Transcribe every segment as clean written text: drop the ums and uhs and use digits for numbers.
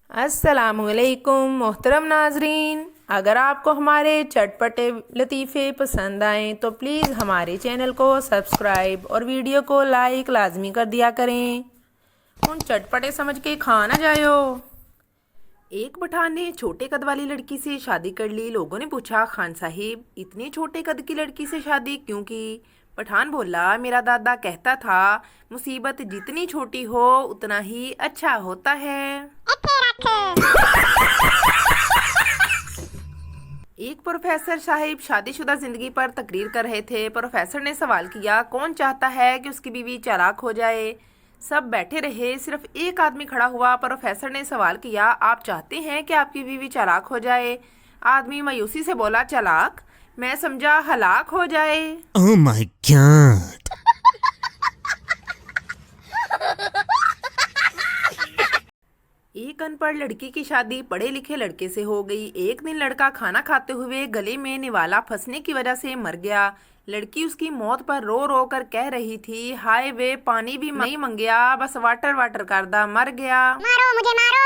अस्सलामुअलैकुम मोहतरम नाजरीन। अगर आपको हमारे चटपटे लतीफ़े पसंद आएँ तो प्लीज़ हमारे चैनल को सब्सक्राइब और वीडियो को लाइक लाजमी कर दिया करें। उन चटपटे समझ के खा ना जायो। एक पठान ने छोटे कद वाली लड़की से शादी कर ली। लोगों ने पूछा, खान साहिब इतने छोटे कद की लड़की से शादी क्यों की? पठान बोला, मेरा दादा कहता था मुसीबत जितनी छोटी हो उतना ही अच्छा होता है। एक प्रोफेसर साहिब शादीशुदा जिंदगी पर तकरीर कर रहे थे। प्रोफेसर ने सवाल किया, कौन चाहता है कि उसकी बीवी चालाक हो जाए? सब बैठे रहे, सिर्फ एक आदमी खड़ा हुआ। प्रोफेसर ने सवाल किया, आप चाहते हैं कि आपकी बीवी चालाक हो जाए? आदमी मायूसी से बोला, चालाक? मैं समझा हलाक हो जाए। Oh my God. एक अनपढ़ लड़की की शादी पढ़े लिखे लड़के से हो गई। एक दिन लड़का खाना खाते हुए गले में निवाला फंसने की वजह से मर गया। लड़की उसकी मौत पर रो रो कर कह रही थी, हाय वे पानी भी नहीं मंगया, बस वाटर वाटर करदा मर गया। मारो मुझे मारो।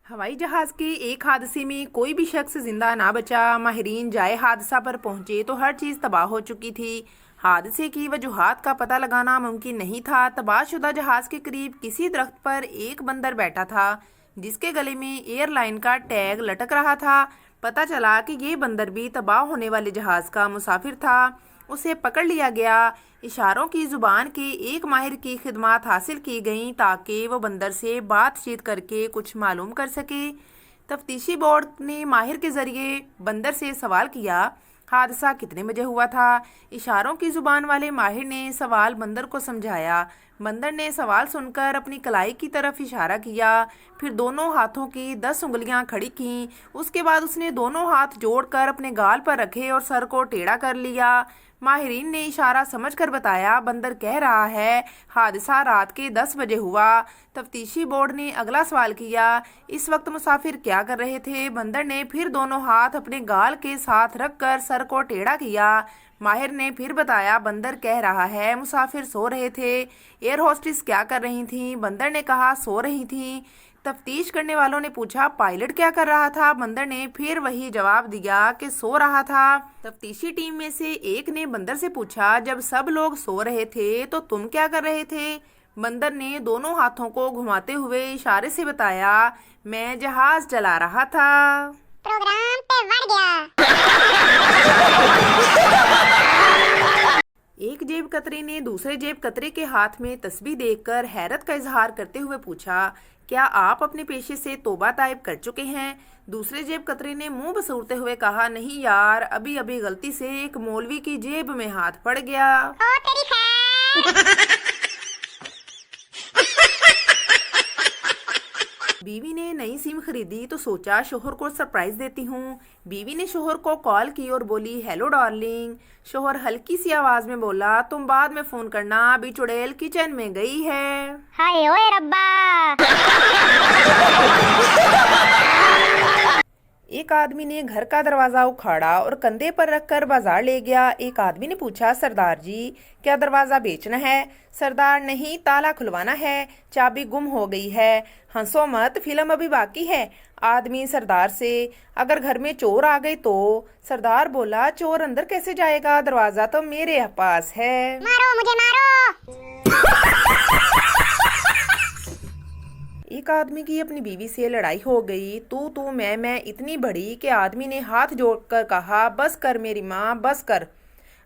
हवाई जहाज के एक हादसे में कोई भी शख्स जिंदा ना बचा। माहिरीन जाए हादसा पर पहुंचे तो हर चीज तबाह हो चुकी थी। हादसे की वजूहात का पता लगाना मुमकिन नहीं था। तबाहशुदा जहाज के करीब किसी दरख्त पर एक बंदर बैठा था जिसके गले में एयरलाइन का टैग लटक रहा था। पता चला कि ये बंदर भी तबाह होने वाले जहाज का मुसाफिर था। उसे पकड़ लिया गया। इशारों की जुबान के एक माहिर की खिदमत हासिल की गई ताकि वो बंदर से बातचीत करके कुछ मालूम कर सके। तफ्तीशी बोर्ड ने माहिर के जरिए बंदर से सवाल किया, हादसा कितने बजे हुआ था? इशारों की जुबान वाले माहिर ने सवाल बंदर को समझाया। बंदर ने सवाल सुनकर अपनी कलाई की तरफ इशारा किया, फिर दोनों हाथों की 10 उंगलियां खड़ी की। उसके बाद उसने दोनों हाथ जोड़कर अपने गाल पर रखे और सर को टेढ़ा कर लिया। माहिरीन ने इशारा समझकर बताया, बंदर कह रहा है हादसा रात के 10 बजे हुआ। तफ्तीशी बोर्ड ने अगला सवाल किया, इस वक्त मुसाफिर क्या कर रहे थे? बंदर ने फिर दोनों हाथ अपने गाल के साथ रखकर सर को टेढ़ा किया। माहिर ने फिर बताया, बंदर कह रहा है मुसाफिर सो रहे थे। एयर होस्टेस क्या कर रही थी? बंदर ने कहा सो रही थी। तफ्तीश करने वालों ने पूछा, पायलट क्या कर रहा था? बंदर ने फिर वही जवाब दिया कि सो रहा था। तफ्तीशी टीम में से एक ने बंदर से पूछा, जब सब लोग सो रहे थे तो तुम क्या कर रहे थे? बंदर ने दोनों हाथों को घुमाते हुए इशारे से बताया, मैं जहाज चला रहा था। प्रोग्राम पे बढ़ गया। एक जेब कतरे ने दूसरे जेब कतरे के हाथ में तस्बीह देखकर हैरत का इजहार करते हुए पूछा, क्या आप अपने पेशे से तौबा ताइब कर चुके हैं? दूसरे जेब कतरे ने मुंह बसूरते हुए कहा, नहीं यार, अभी अभी गलती से एक मौलवी की जेब में हाथ पड़ गया। ओ तेरी खैर। बीवी ने नई सिम खरीदी तो सोचा शोहर को सरप्राइज देती हूँ। बीवी ने शोहर को कॉल की और बोली, हेलो डार्लिंग। शोहर हल्की सी आवाज में बोला, तुम बाद में फोन करना, अभी चुड़ैल किचन में गई है। हाय ओए रब्बा। एक आदमी ने घर का दरवाजा उखाड़ा और कंधे पर रखकर बाजार ले गया। एक आदमी ने पूछा, सरदार जी क्या दरवाजा बेचना है? सरदार, नहीं, ताला खुलवाना है, चाबी गुम हो गई है। हंसो मत, फिल्म अभी बाकी है। आदमी सरदार से, अगर घर में चोर आ गए तो? सरदार बोला, चोर अंदर कैसे जाएगा, दरवाजा तो मेरे पास है। मारो मुझे मारो। एक आदमी की अपनी बीवी से लड़ाई हो गई। तू मैं इतनी बड़ी कि आदमी ने हाथ जोड़कर कहा, बस कर मेरी माँ, बस कर।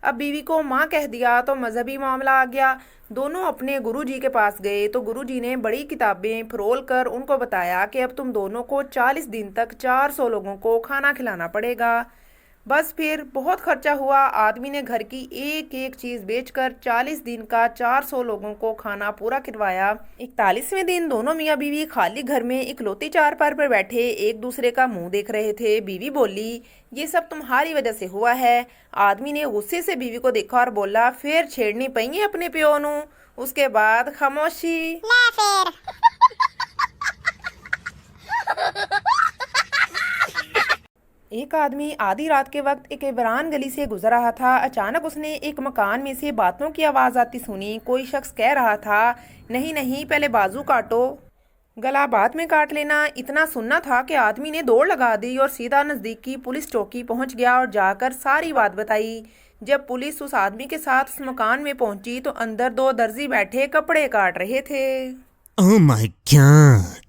अब बीवी को माँ कह दिया तो मजहबी मामला आ गया। दोनों अपने गुरुजी के पास गए तो गुरुजी ने बड़ी किताबें फरोल कर उनको बताया कि अब तुम दोनों को 40 दिन तक 400 लोगों को खाना खिलाना पड़ेगा। बस फिर बहुत खर्चा हुआ। आदमी ने घर की एक एक चीज बेचकर 40 दिन का 400 लोगों को खाना पूरा करवाया। 41वें दिन दोनों मियाँ बीवी खाली घर में इकलौती चारपाई पर बैठे एक दूसरे का मुंह देख रहे थे। बीवी बोली, ये सब तुम्हारी वजह से हुआ है। आदमी ने गुस्से से बीवी को देखा और बोला, फिर छेड़नी पई अपने प्यो नू। उसके बाद खामोशी। ले फिर। एक आदमी आधी रात के वक्त एक वीरान गली से गुजर रहा था। अचानक उसने एक मकान में से बातों की आवाज आती सुनी। कोई शख्स कह रहा था, नहीं नहीं, पहले बाजू काटो। गला बाद में काट लेना। इतना सुनना था कि आदमी ने दौड़ लगा दी और सीधा नजदीक की पुलिस चौकी पहुंच गया और जाकर सारी बात बताई। जब पुलिस उस आदमी के साथ उस मकान में पहुंची तो अंदर 2 दर्जी बैठे कपड़े काट रहे थे। Oh my God.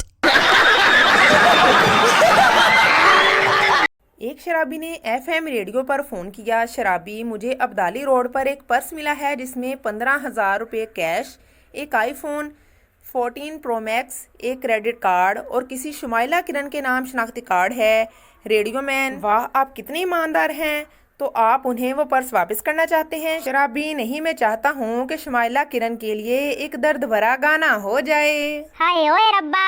एक शराबी ने FM रेडियो पर फ़ोन किया। शराबी, मुझे अब्दाली रोड पर एक पर्स मिला है जिसमें 15,000 रुपये कैश, एक iPhone 14 Pro Max, एक क्रेडिट कार्ड और किसी शुमाइला किरण के नाम शनाख्ती कार्ड है। रेडियो मैन, वाह आप कितने ईमानदार हैं। तो आप उन्हें वो पर्स वापस करना चाहते हैं? शराबी, नहीं, मैं चाहता हूँ कि शुमाइला किरण के लिए एक दर्द भरा गाना हो जाए। हाय ओए रब्बा।